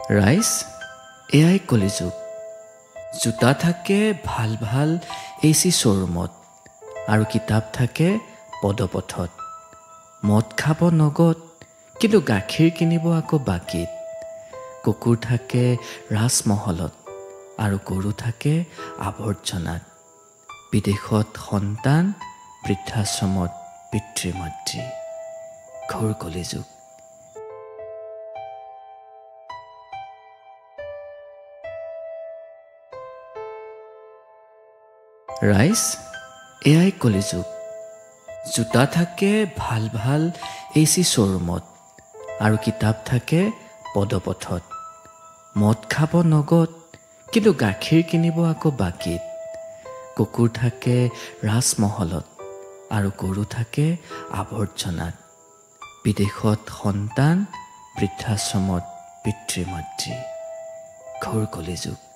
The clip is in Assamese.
ৰাইজ এয়াই কলিযুগ জোতা থাকে ভাল ভাল এচি শ্ব'ৰুমত আৰু কিতাপ থাকে পদপথত মদ খাব নগদ কিন্তু গাখীৰ কিনিব আকৌ বাকীত কুকুৰ থাকে ৰাজমহলত আৰু গৰু থাকে আৱৰ্জনাত বিদেশত সন্তান বৃদ্ধাশ্ৰমত পিতৃ মাতৃ ঘোৰ কলিযুগ ৰাইজ এয়াই কলিযুগ জোতা থাকে ভাল ভাল এচি শ্ব'ৰুমত আৰু কিতাপ থাকে পদপথত মদ খাব নগদ কিন্তু গাখীৰ কিনিব আকৌ বাকীত কুকুৰ থাকে ৰাজমহলত আৰু গৰু থাকে আৱৰ্জনাত বিদেশত সন্তান বৃদ্ধাশ্ৰমত পিতৃ মাতৃ ঘোৰ কলিযুগ